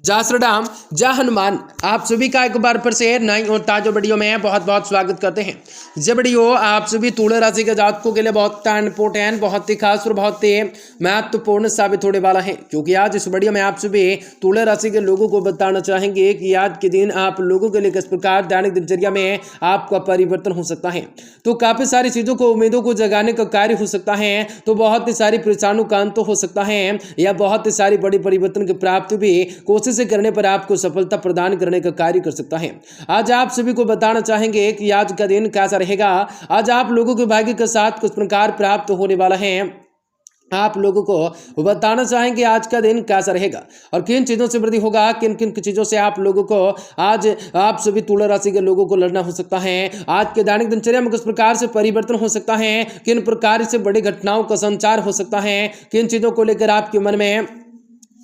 जय श्री राम, जय हनुमान। आप सभी का एक बार फिर से नई और ताजा वीडियो में बहुत बहुत स्वागत करते हैं। ये वीडियो आप सभी तुला राशि के जातकों के लिए बहुत इंपॉर्टेंट, बहुत ही खास और बहुत ही महत्वपूर्ण साबित होने वाला है, क्योंकि आज इस वीडियो में आप सभी तुला राशि के लोगों को बताना चाहेंगे कि आज के दिन आप लोगों के लिए किस प्रकार दैनिक दिनचर्या में आपका परिवर्तन हो सकता है। तो काफी सारी चीजों को, उम्मीदों को जगाने का कार्य हो सकता है, तो बहुत ही सारी परेशानियों का अंत हो सकता है, या बहुत ही सारी बड़ी परिवर्तन की प्राप्ति भी कोशिश से करने पर आपको सफलता प्रदान करने का कार्य कर सकता है। आज आप सभी को बताना चाहेंगे कि आज का दिन कैसा रहेगा। आज आप लोगों के भाग्य के साथ कुछ प्रकार प्राप्त होने वाला है। आप लोगों को बताना चाहेंगे आज का दिन कैसा रहेगा और किन चीज़ों से वृद्धि होगा, किन किन चीज़ों से आप लोगों को आज आप सभी तुला राशि के लोगों को लड़ना हो सकता है। आज के दैनिक दिनचर्या में किस प्रकार से परिवर्तन हो सकता है, किन प्रकार से बड़ी घटनाओं का संचार हो सकता है, किन चीज़ों को लेकर आपके मन में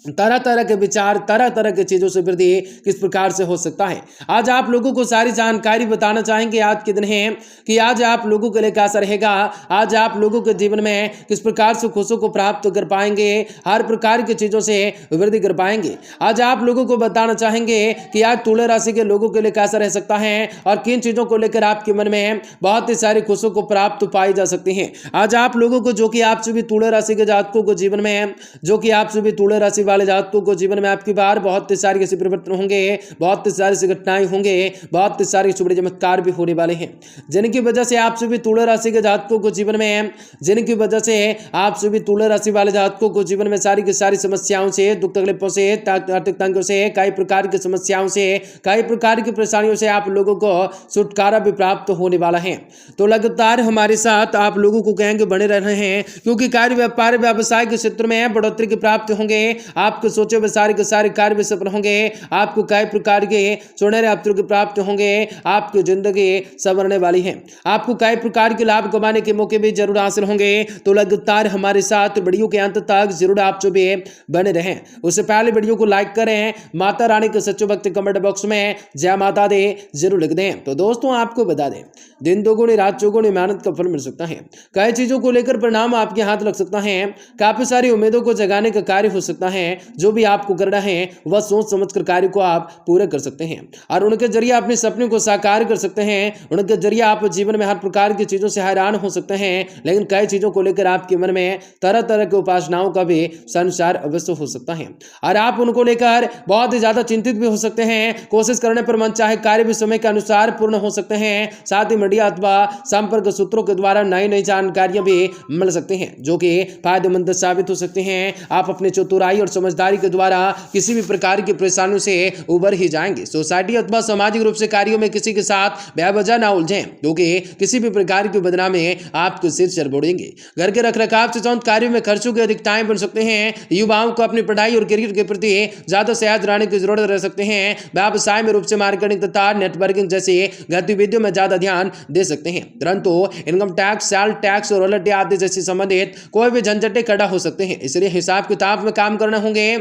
तरह तरह के विचार, तरह तरह के चीज़ों से वृद्धि किस प्रकार से हो सकता है। आज आप लोगों को सारी जानकारी बताना चाहेंगे आज के दिन है कि आज आप लोगों के लिए कैसा रहेगा। आज आप लोगों के जीवन में किस प्रकार से खुशियों को प्राप्त कर पाएंगे, हर प्रकार की चीज़ों से वृद्धि कर पाएंगे। आज आप लोगों को बताना चाहेंगे कि आज तुला राशि के लोगों के लिए कैसा रह सकता है और किन चीज़ों को लेकर आपके मन में बहुत ही सारी खुशियों को प्राप्त पाई जा सकती हैं। आज आप लोगों को, जो कि आप सभी तुला राशि के जातकों को जीवन में, जो कि आप सभी तुला राशि वाले जातकों को जीवन में आपकी बार बहुत सारे ऐसे परिवर्तन होंगे, बहुत सारी ऐसी घटनाएं होंगे, बहुत सारे बड़े चमत्कार भी होने वाले हैं, जिनकी वजह से आप सभी तुला राशि के जातकों को जीवन में, जिनकी वजह से आप सभी तुला राशि वाले जातकों को जीवन में सारी की सारी समस्याओं से, दुख तकलीफों से, आर्थिक तंगों से, कई प्रकार की समस्याओं से, कई प्रकार की परेशानियों से आप लोगों को छुटकारा भी प्राप्त होने वाला है। तो लगातार हमारे साथ आप लोगों को कहेंगे बने रह रहे हैं, क्योंकि कार्य, व्यापार, व्यवसाय के क्षेत्र में बढ़ोतरी की प्राप्त होंगे। आपके सोचे हुए सारे के सारे कार्य भी सफल होंगे। आपको कई प्रकार के सुनहरे अवसरों की प्राप्त होंगे। आपकी जिंदगी संवरने वाली है। आपको कई प्रकार के लाभ कमाने के मौके भी जरूर हासिल होंगे। तो लगातार हमारे साथ वीडियो के अंत तक जरूर आप जो भी बने रहें। उससे पहले वीडियो को लाइक करें, माता रानी के सच्चे भक्त कमेंट बॉक्स में जय माता दे जरूर लिख दें। तो दोस्तों आपको बता दें, दिन दोगुनी रात चौगुनी मेहनत का फल मिल सकता है। कई चीजों को लेकर परिणाम आपके हाथ लग सकता है। काफी सारी उम्मीदों को जगाने का कार्य हो सकता है। जो भी आपको करना है वह सोच समझकर कार्य को आप पूरे कर सकते हैं और उनके जरिए अपने सपने को साकार कर सकते हैं। उनके जरिए आप जीवन में हर प्रकार की चीजों से हैरान हो सकते हैं, लेकिन कई चीजों को लेकर आपके मन में तरह तरह की उपासनाओं का भी संचार अवश्य हो सकता है और आप उनको लेकर बहुत ही ज्यादा चिंतित भी हो सकते हैं। कोशिश करने पर मन चाहे कार्य भी समय के अनुसार पूर्ण हो सकते हैं। साथ ही मीडिया अथवा संपर्क सूत्रों के द्वारा नई नई जानकारियां भी मिल सकती हैं, जो कि फायदेमंद साबित हो सकती हैं। आप अपनी चतुराई और समझदारी के द्वारा किसी भी प्रकार की परेशानियों से उबर ही जाएंगे। सोसाइटी अथवा सामाजिक रूप से कार्यों में किसी के साथ बेवजह ना उलझें, क्योंकि किसी भी प्रकार की बदनामी आपको सिर चढ़ घर के रखरखाव से संबंधित कार्यों में खर्चों की अधिकताएं बन सकते हैं। युवाओं को अपनी पढ़ाई और करियर के प्रति ज्यादा सजग रहने की जरूरत रह सकते हैं। व्यवसाय में रूप से मार्केटिंग तथा नेटवर्किंग जैसी गतिविधियों में ज्यादा ध्यान दे सकते हैं, परंतु इनकम टैक्स, सेल टैक्स और रॉयल्टी आदि जैसी संबंधित कोई भी झंझटें खड़ा हो सकते हैं। इसलिए हिसाब किताब में काम करना होंगे,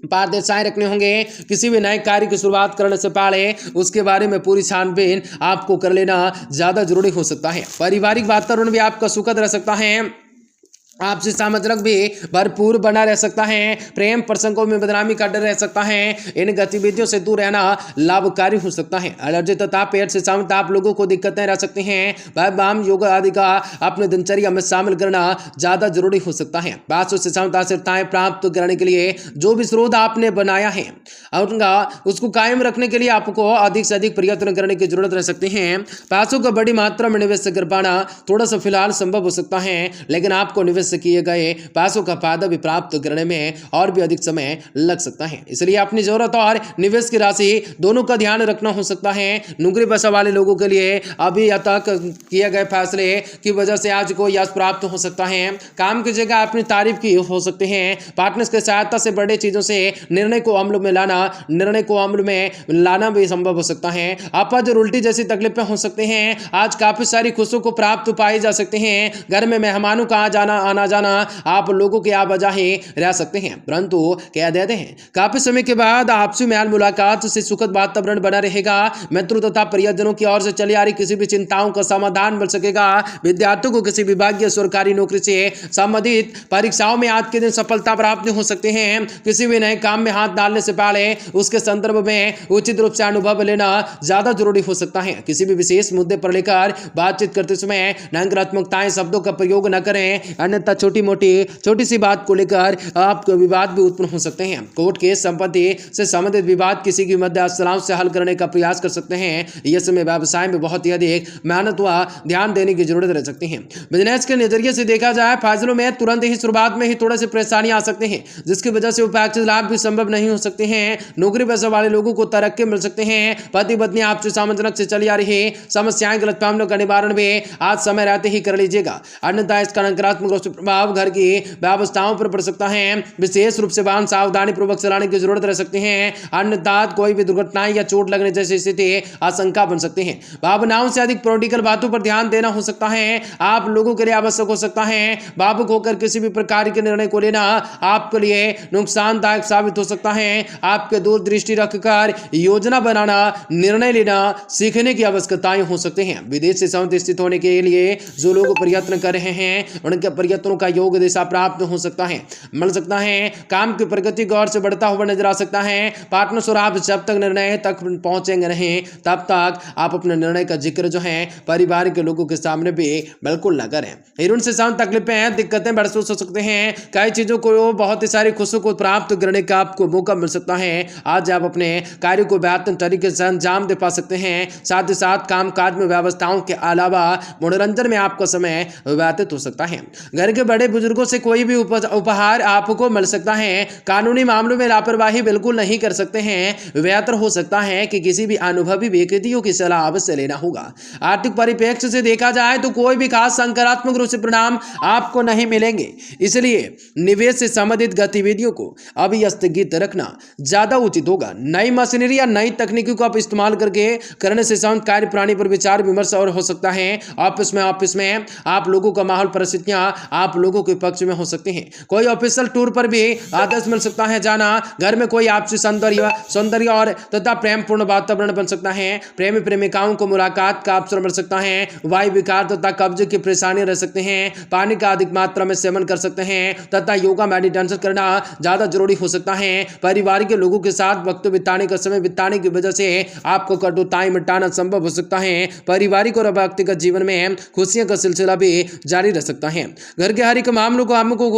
पारदर्शिताएं रखने होंगे। किसी भी नए कार्य की शुरुआत करने से पहले उसके बारे में पूरी छानबीन आपको कर लेना ज्यादा जरूरी हो सकता है। पारिवारिक वातावरण भी आपका सुखद रह सकता है। आपसी सामंजस्य भी भरपूर बना रह सकता है। प्रेम प्रसंगों में बदनामी का डर रह सकता है। इन गतिविधियों से दूर रहना लाभकारी हो सकता है। एलर्जी तथा पेट से संबंधित आप लोगों को दिक्कतें रह सकती हैं। व्यायाम, योगा आदि का अपने दिनचर्या में शामिल करना ज्यादा जरूरी हो सकता है। पैसों से संबंधित आश्रिताएं प्राप्त करने के लिए जो भी स्रोत आपने बनाया है उसको कायम रखने के लिए आपको अधिक से अधिक प्रयत्न करने की जरूरत रह सकती है। पैसों का बड़ी मात्रा में निवेश कर पाना थोड़ा सा फिलहाल संभव हो सकता है, लेकिन आपको निवेश से किए गए पैसों का फायदा भी प्राप्त करने में और भी अधिक समय लग सकता है। इसलिए अपनी जरूरत और निवेश की राशि दोनों का ध्यान रखना हो सकता है। नौकरी पेशा वाले लोगों के लिए अभी तक किए गए फैसले की वजह से आज को यश प्राप्त हो सकता है। काम की जगह अपनी तारीफ की हो सकते हैं। पार्टनर्स की सहायता से बड़े चीजों से निर्णय को अमल में लाना भी संभव हो सकता है। अपच और उल्टी जैसी तकलीफें हो सकते हैं। आज काफी सारी खुशियों को प्राप्त पाई जा सकते हैं। घर में मेहमानों का आना आना जाना आप लोगों के आवाजाही रह सकते हैं, परंतु कह देते हैं काफी समय के बाद आपसी मेल मुलाकात से सुखद वातावरण बना रहेगा। मित्रों तथा परिजनों की ओर से चली आ रही किसी भी चिंताओं का समाधान मिल सकेगा। विद्यार्थियों को किसी विभागीय सरकारी नौकरी से संबंधित परीक्षाओं में आज के दिन सफलता प्राप्त हो सकते हैं। किसी भी नए काम में हाथ डालने से पहले उसके संदर्भ में उचित रूप से अनुभव लेना ज्यादा जरूरी हो सकता है। किसी भी विशेष मुद्दे पर लेकर बातचीत करते समय नकारात्मकताएं शब्दों का प्रयोग न करें, अन्यथा छोटी सी बात को लेकर आपको विवाद भी उत्पन्न हो सकते हैं। कोर्ट केस संपत्ति से संबंधित विवाद किसी की मध्य सलाह से हल करने का प्रयास कर सकते हैं। यह समय व्यवसाय में बहुत ही अधिक मेहनत व ध्यान देने की जरूरत रह सकती है। बिजनेस के नजरिए से देखा जाए फैसलों में तुरंत ही शुरुआत में ही थोड़े से परेशानी आ सकते हैं, जिसकी वजह से उपेक्षित लाभ भी संभव नहीं हो सकते हैं। नौकरी पेशा वाले लोगों को तरक्की मिल सकते हैं। पति पत्नी आपसी सामंजस्य से चली आ रही समस्याएं गलतफहमियों का निवारण भी आज समय रहते ही कर लीजिएगा, अन्यथा इसका नकारात्मक प्रभाव घर की व्यवस्थाओं पर पड़ सकता है। विशेष रूप से वाहन सावधानी पूर्वक चलाने की जरूरत रह सकती है, अन्यथा कोई भी दुर्घटनाएं या चोट लगने जैसी स्थिति आशंका बन सकती है। भावनाओं से अधिक पॉलिटिकल बातों पर ध्यान देना हो सकता है, आप लोगों के लिए आवश्यक हो सकता है। भावुक होकर किसी भी प्रकार के निर्णय को लेना आपके लिए नुकसानदायक साबित हो सकता है। आपके दूरदृष्टि रखकर योजना बनाना, निर्णय लेना सीखने की आवश्यकताएं हो सकते हैं। विदेश से संबंध स्थित होने के लिए जो लोग प्रयत्न कर रहे हैं उनके प्रयत्नों का योग दिशा प्राप्त हो सकता है, मिल सकता है। काम की प्रगति गौर से बढ़ता हुआ नजर आ सकता है। पार्टनर और आप जब तक निर्णय तक पहुंचेंगे नहीं तब तक आप अपने निर्णय का जिक्र जो है परिवार के लोगों के सामने भी बिल्कुल न करें। हिरून से संबंधित तकलीफें दिक्कतें महसूस हो सकते हैं। कई चीजों को बहुत ही सारी खुशियों को प्राप्त करने का आपको मौका मिल सकता है। आज आप अपने कार्य को बेहतर तरीके से अंजाम दे पा सकते हैं। साथ ही साथ कामकाज में व्यवस्थाओं के अलावा मनोरंजन में आपका समय व्यतीत हो सकता है। घर के बड़े बुजुर्गों से कोई भी उपहार आपको मिल सकता है। कानूनी मामलों में लापरवाही बिल्कुल नहीं कर सकते हैं। बेहतर हो सकता है कि किसी भी अनुभवी व्यक्तियों की सलाह अवश्य लेना होगा। आर्थिक परिप्रेक्ष्य से देखा जाए तो कोई भी खास सकारात्मक रूप से परिणाम आपको नहीं मिलेंगे, इसलिए निवेश से संबंधित गतिविधियों को अभी स्थगित रखना ज्यादा उचित होगा। नई मशीनरी या नई तकनीकों को आप इस्तेमाल करने से संबंधित कार्य प्रणाली पर विचार विमर्श और हो सकता है। ऑफिस में आप लोगों का माहौल परिस्थितियां आप लोगों के पक्ष में हो सकती हैं। कोई ऑफिशियल टूर पर भी आदेश मिल सकता है जाना। घर में कोई आपसी सौंदर्य और तथा प्रेमपूर्ण वातावरण बन सकता है। प्रेमी प्रेमिकाओं को मुलाकात का अवसर मिल सकता है। वायु विकार तथा कब्ज की परेशानी रह सकते हैं। पानी का अधिक मात्रा में सेवन कर सकते हैं तथा योगा मेडिटेशन करना ज्यादा जरूरी हो सकता है। परिवार के लोगों के साथ वक्त बिताने का समय बिताने की वजह से आपको कटुताई मिटाना संभव हो सकता है। पारिवारिक और व्यक्तिगत जीवन में खुशियों का सिलसिला भी जारी रह सकता है। घर के हर एक मामलों को आपको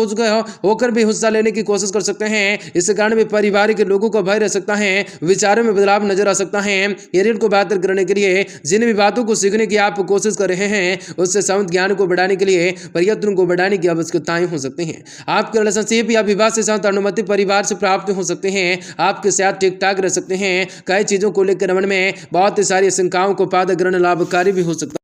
होकर भी हिस्सा लेने की कोशिश कर सकते हैं। इस कारण भी परिवार के लोगों को भय रह सकता है। विचारों में बदलाव नजर आ सकता है। करियर को बेहतर करने के लिए जिन भी बातों को सीखने की आप कोशिश कर रहे हैं उससे संबंधित ज्ञान को बढ़ाने के लिए प्रयत्नों को बढ़ाने की आवश्यकताएं हो सकती हैं। आपके रिलेशनशिप या विवाह से संबंधित अनुमति परिवार से प्राप्त हो सकते हैं। आपके साथ ठीक ठाक रह सकते हैं। कई चीजों को लेकर मन में बहुत ही सारी आशंकाओं को पैदा करना लाभकारी भी हो सकता है।